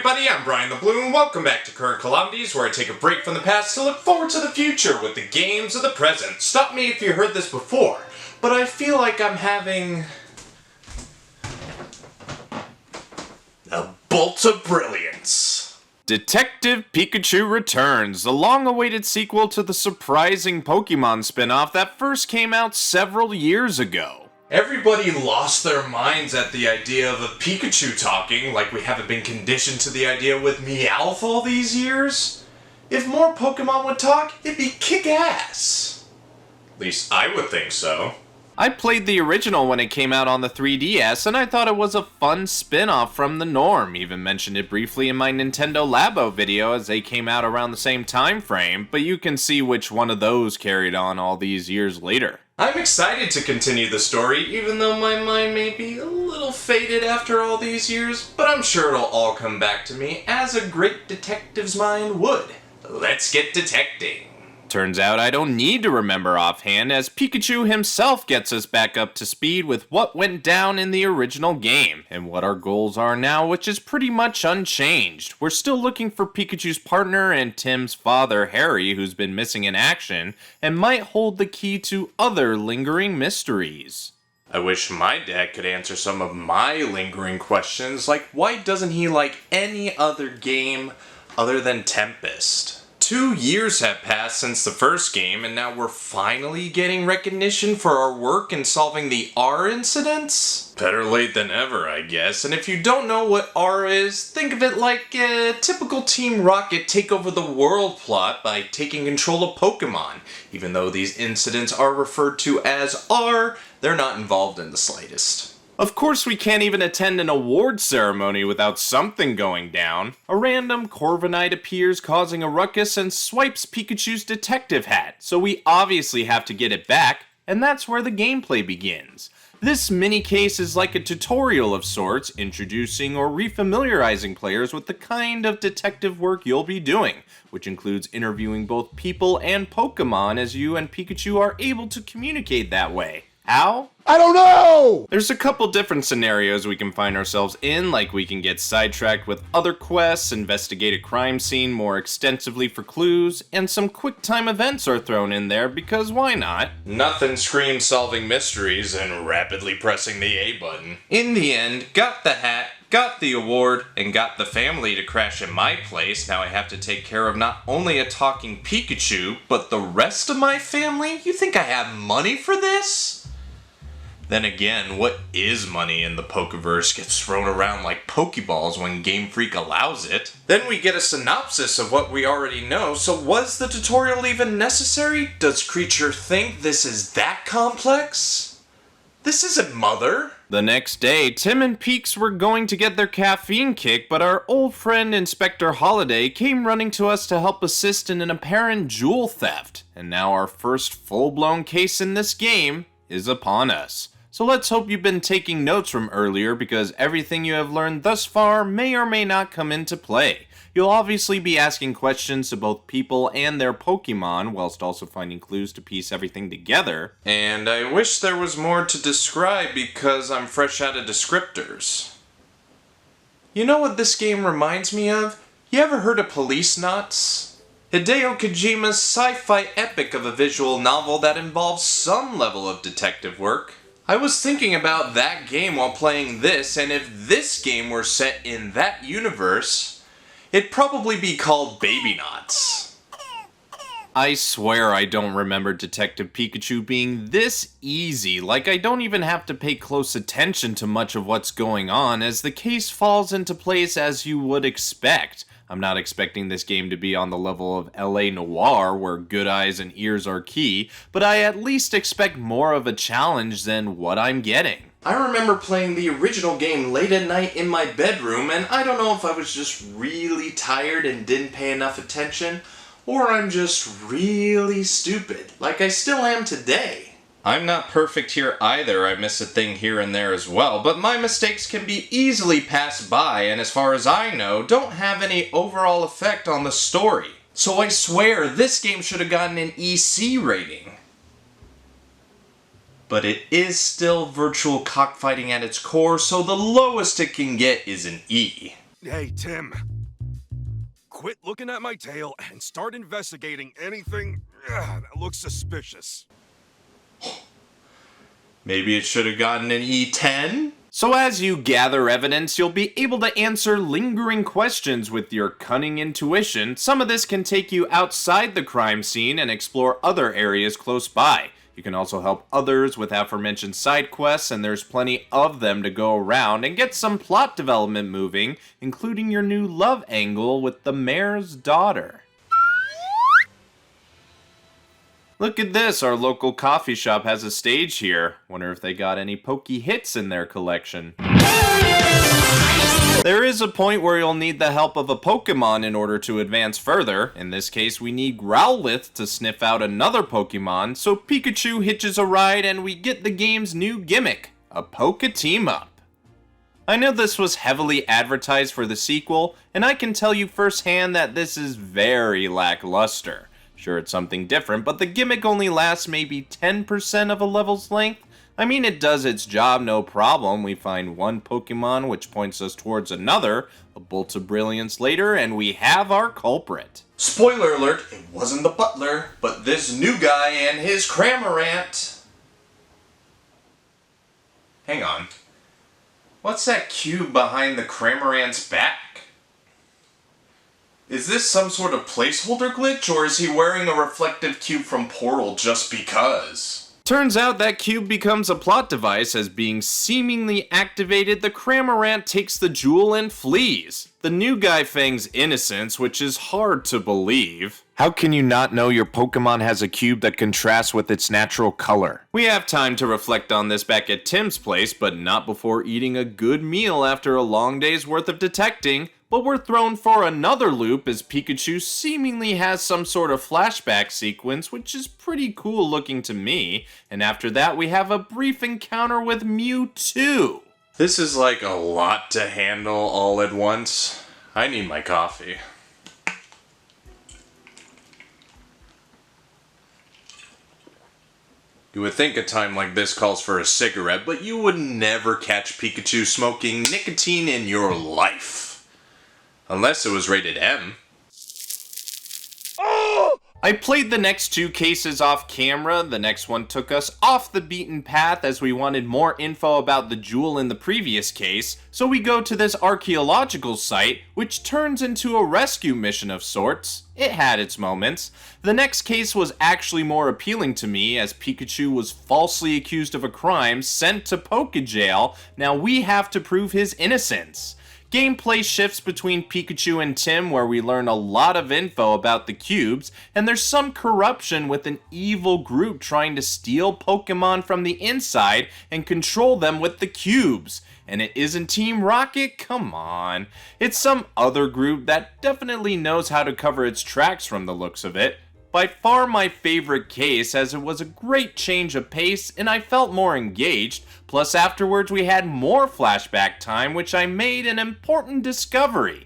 everybody, I'm BrianTheBlue, and welcome back to Current Calamities, where I take a break from the past to look forward to the future with the games of the present. Stop me if you heard this before, but I feel like I'm having a bolt of brilliance. Detective Pikachu Returns, the long-awaited sequel to the surprising Pokémon spin-off that first came out several years ago. Everybody lost their minds at the idea of a Pikachu talking, like we haven't been conditioned to the idea with Meowth all these years. If more Pokemon would talk, it'd be kick-ass. At least I would think so. I played the original when it came out on the 3DS, and I thought it was a fun spin-off from the norm. Even mentioned it briefly in my Nintendo Labo video as they came out around the same time frame, but you can see which one of those carried on all these years later. I'm excited to continue the story, even though my mind may be a little faded after all these years, but I'm sure it'll all come back to me as a great detective's mind would. Let's get detecting. Turns out I don't need to remember offhand, as Pikachu himself gets us back up to speed with what went down in the original game, and what our goals are now, which is pretty much unchanged. We're still looking for Pikachu's partner and Tim's father, Harry, who's been missing in action, and might hold the key to other lingering mysteries. I wish my dad could answer some of my lingering questions, like why doesn't he like any other game other than Tempest? 2 years have passed since the first game, and now we're finally getting recognition for our work in solving the R incidents? Better late than ever, I guess. And if you don't know what R is, think of it like a typical Team Rocket take over the world plot by taking control of Pokemon. Even though these incidents are referred to as R, they're not involved in the slightest. Of course, we can't even attend an award ceremony without something going down. A random Corviknight appears causing a ruckus and swipes Pikachu's detective hat, so we obviously have to get it back, and that's where the gameplay begins. This mini-case is like a tutorial of sorts, introducing or refamiliarizing players with the kind of detective work you'll be doing, which includes interviewing both people and Pokemon as you and Pikachu are able to communicate that way. How? I don't know! There's a couple different scenarios we can find ourselves in, like we can get sidetracked with other quests, investigate a crime scene more extensively for clues, and some quick time events are thrown in there because why not? Nothing screams solving mysteries and rapidly pressing the A button. In the end, got the hat, got the award, and got the family to crash at my place. Now I have to take care of not only a talking Pikachu, but the rest of my family? You think I have money for this? Then again, what is money in the Pokeverse gets thrown around like Pokeballs when Game Freak allows it. Then we get a synopsis of what we already know, so was the tutorial even necessary? Does Creature think this is that complex? This isn't Mother. The next day, Tim and Peaks were going to get their caffeine kick, but our old friend Inspector Holiday came running to us to help assist in an apparent jewel theft. And now our first full-blown case in this game is upon us. So let's hope you've been taking notes from earlier, because everything you have learned thus far may or may not come into play. You'll obviously be asking questions to both people and their Pokemon, whilst also finding clues to piece everything together. And I wish there was more to describe because I'm fresh out of descriptors. You know what this game reminds me of? You ever heard of Policenauts? Hideo Kojima's sci-fi epic of a visual novel that involves some level of detective work. I was thinking about that game while playing this, and if this game were set in that universe, it'd probably be called Baby Knots. I swear I don't remember Detective Pikachu being this easy, like I don't even have to pay close attention to much of what's going on, as the case falls into place as you would expect. I'm not expecting this game to be on the level of LA Noire, where good eyes and ears are key, but I at least expect more of a challenge than what I'm getting. I remember playing the original game late at night in my bedroom, and I don't know if I was just really tired and didn't pay enough attention, or I'm just really stupid, like I still am today. I'm not perfect here either. I miss a thing here and there as well, but my mistakes can be easily passed by, and as far as I know, don't have any overall effect on the story. So I swear this game should have gotten an EC rating. But it is still virtual cockfighting at its core, so the lowest it can get is an E. Hey, Tim. quit looking at my tail and start investigating anything that looks suspicious. Maybe it should have gotten an E10? So as you gather evidence, you'll be able to answer lingering questions with your cunning intuition. Some of this can take you outside the crime scene and explore other areas close by. You can also help others with aforementioned side quests, and there's plenty of them to go around, and get some plot development moving, including your new love angle with the mayor's daughter. Look at this, our local coffee shop has a stage here. Wonder if they got any pokey hits in their collection. There is a point where you'll need the help of a Pokemon in order to advance further. In this case, we need Growlithe to sniff out another Pokemon, so Pikachu hitches a ride and we get the game's new gimmick, a Poke Team-Up. I know this was heavily advertised for the sequel, and I can tell you firsthand that this is very lackluster. Sure, it's something different, but the gimmick only lasts maybe 10% of a level's length. I mean, it does its job, no problem. We find one Pokemon which points us towards another, a bolt of brilliance later, and we have our culprit. Spoiler alert, it wasn't the butler, but this new guy and his Cramorant. Hang on. What's that cube behind the Cramorant's back? Is this some sort of placeholder glitch, or is he wearing a reflective cube from Portal just because? Turns out that cube becomes a plot device. As being seemingly activated, the Cramorant takes the jewel and flees. The new guy feigns innocence, which is hard to believe. How can you not know your Pokemon has a cube that contrasts with its natural color? We have time to reflect on this back at Tim's place, but not before eating a good meal after a long day's worth of detecting. But we're thrown for another loop as Pikachu seemingly has some sort of flashback sequence, which is pretty cool looking to me. And after that, we have a brief encounter with Mewtwo. This is like a lot to handle all at once. I need my coffee. You would think a time like this calls for a cigarette, but you would never catch Pikachu smoking nicotine in your life. Unless it was rated M. Oh! I played the next two cases off camera. The next one took us off the beaten path as we wanted more info about the jewel in the previous case. So we go to this archaeological site, which turns into a rescue mission of sorts. It had its moments. The next case was actually more appealing to me as Pikachu was falsely accused of a crime, sent to Poke Jail. Now we have to prove his innocence. Gameplay shifts between Pikachu and Tim where we learn a lot of info about the cubes, and there's some corruption with an evil group trying to steal Pokemon from the inside and control them with the cubes. And it isn't Team Rocket? Come on. It's some other group that definitely knows how to cover its tracks from the looks of it. By far my favorite case, as it was a great change of pace and I felt more engaged, plus afterwards we had more flashback time, which I made an important discovery.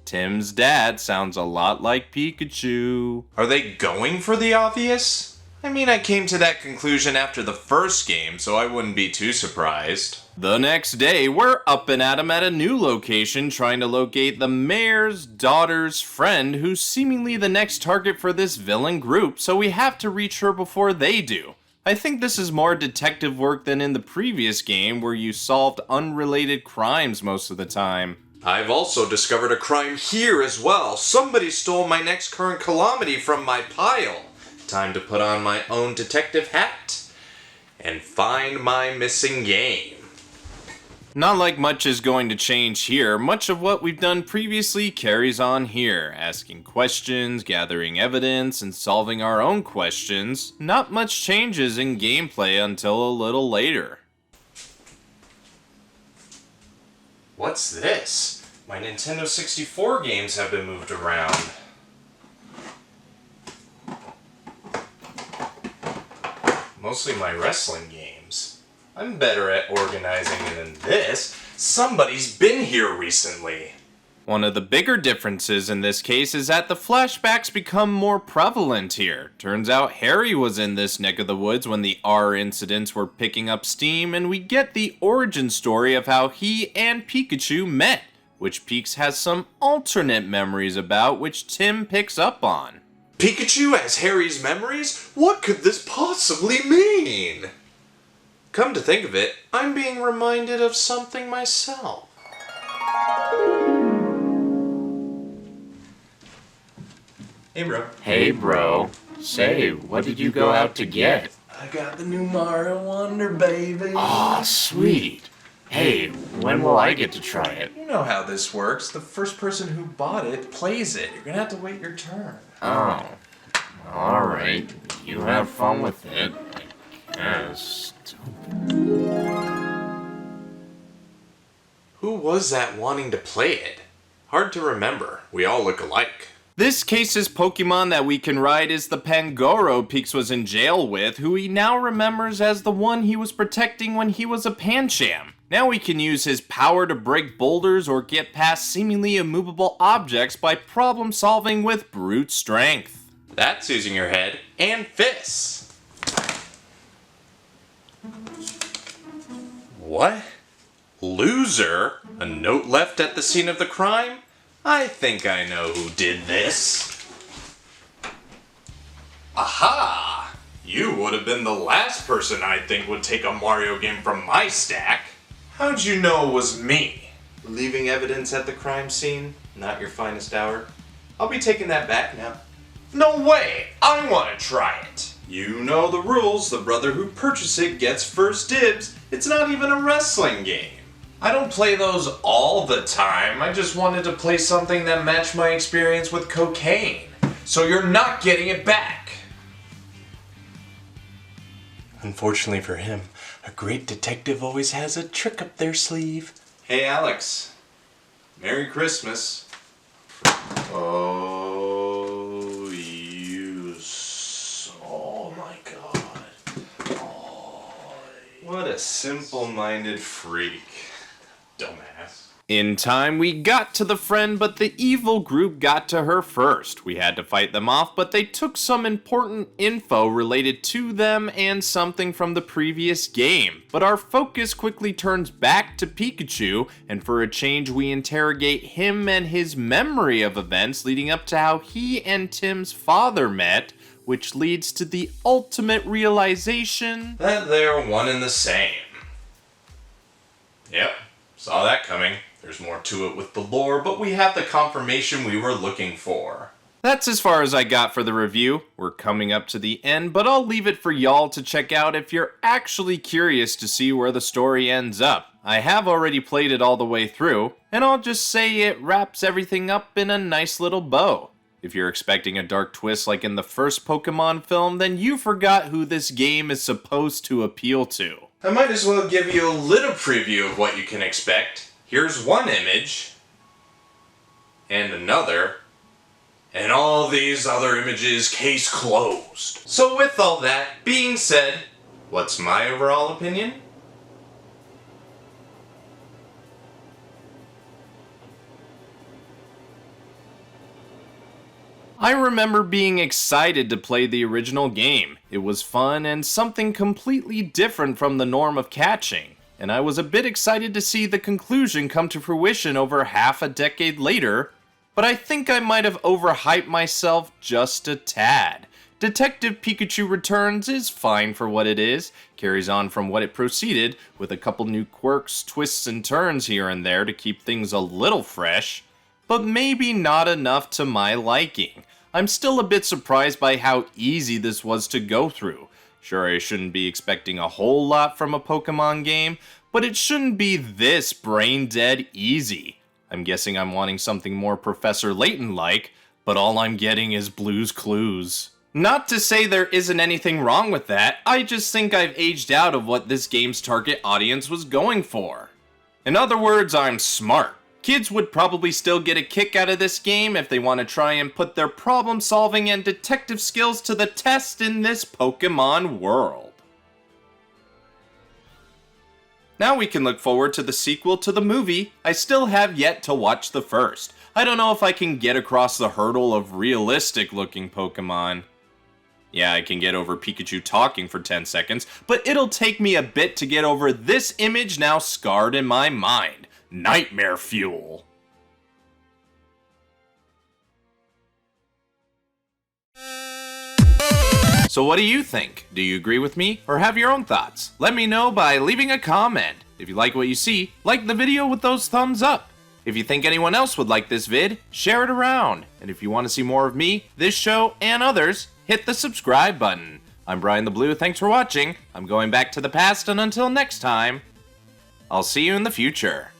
Tim's dad sounds a lot like Pikachu. Are they going for the obvious? I mean, I came to that conclusion after the first game, so I wouldn't be too surprised. The next day, we're up and at 'em at a new location trying to locate the mayor's daughter's friend who's seemingly the next target for this villain group, so we have to reach her before they do. I think this is more detective work than in the previous game where you solved unrelated crimes most of the time. I've also discovered a crime here as well. Somebody stole my next current Calamity from my pile. Time to put on my own detective hat and find my missing game. Not like much is going to change here. Much of what we've done previously carries on here. Asking questions, gathering evidence, and solving our own questions. Not much changes in gameplay until a little later. What's this? My Nintendo 64 games have been moved around. Mostly my wrestling games. I'm better at organizing it than this. Somebody's been here recently. One of the bigger differences in this case is that the flashbacks become more prevalent here. Turns out Harry was in this neck of the woods when the R incidents were picking up steam, and we get the origin story of how he and Pikachu met. which Peaks has some alternate memories about which Tim picks up on. Pikachu has Harry's memories? What could this possibly mean? Come to think of it, I'm being reminded of something myself. Hey, bro. Hey, bro. Say, what did you go out to get? I got the new Mario Wonder, baby. Aw, sweet. Hey, when will I get to try it? You know how this works. The first person who bought it plays it. You're gonna have to wait your turn. Oh. Alright. You have fun with it, I guess. Who was that wanting to play it? Hard to remember. We all look alike. This case's Pokemon that we can ride is the Pangoro Peaks was in jail with, who he now remembers as the one he was protecting when he was a Pancham. Now we can use his power to break boulders or get past seemingly immovable objects by problem solving with brute strength. That's using your head and fists. What? Loser? A note left at the scene of the crime? I think I know who did this. Aha! You would have been the last person I'd think would take a Mario game from my stack. How'd you know it was me? Leaving evidence at the crime scene? Not your finest hour? I'll be taking that back now. No way! I want to try it! You know the rules. The brother who purchased it gets first dibs. It's not even a wrestling game. I don't play those all the time. I just wanted to play something that matched my experience with cocaine. So you're not getting it back. Unfortunately for him, a great detective always has a trick up their sleeve. Hey Alex, Merry Christmas. Oh, oh my god. Oh, what a simple-minded freak. Dumbass. In time, we got to the friend, but the evil group got to her first. We had to fight them off, but they took some important info related to them and something from the previous game. But our focus quickly turns back to Pikachu, and for a change, we interrogate him and his memory of events leading up to how he and Tim's father met, which leads to the ultimate realization that they're one and the same. Yep. Saw that coming. There's more to it with the lore, but we have the confirmation we were looking for. That's as far as I got for the review. We're coming up to the end, but I'll leave it for y'all to check out if you're actually curious to see where the story ends up. I have already played it all the way through, and I'll just say it wraps everything up in a nice little bow. If you're expecting a dark twist like in the first Pokemon film, then you forgot who this game is supposed to appeal to. I might as well give you a little preview of what you can expect. Here's one image, and another, and all these other images, case closed. So with all that being said, what's my overall opinion? I remember being excited to play the original game. It was fun and something completely different from the norm of catching. And I was a bit excited to see the conclusion come to fruition over half a decade later, but I think I might have overhyped myself just a tad. Detective Pikachu Returns is fine for what it is, carries on from what it proceeded, with a couple new quirks, twists, and turns here and there to keep things a little fresh, but maybe not enough to my liking. I'm still a bit surprised by how easy this was to go through. Sure, I shouldn't be expecting a whole lot from a Pokemon game, but it shouldn't be this brain-dead easy. I'm guessing I'm wanting something more Professor Layton-like, but all I'm getting is Blue's Clues. Not to say there isn't anything wrong with that, I just think I've aged out of what this game's target audience was going for. In other words, I'm smart. Kids would probably still get a kick out of this game if they want to try and put their problem-solving and detective skills to the test in this Pokemon world. Now we can look forward to the sequel to the movie. I still have yet to watch the first. I don't know if I can get across the hurdle of realistic-looking Pokemon. Yeah, I can get over Pikachu talking for 10 seconds, but it'll take me a bit to get over this image now scarred in my mind. Nightmare fuel. So what do you think? Do you agree with me or have your own thoughts? Let me know by leaving a comment. If you like what you see, like the video with those thumbs up. If you think anyone else would like this vid, share it around. And if you want to see more of me, this show, and others, hit the subscribe button. I'm BrianTheBlue, thanks for watching. I'm going back to the past, and until next time, I'll see you in the future.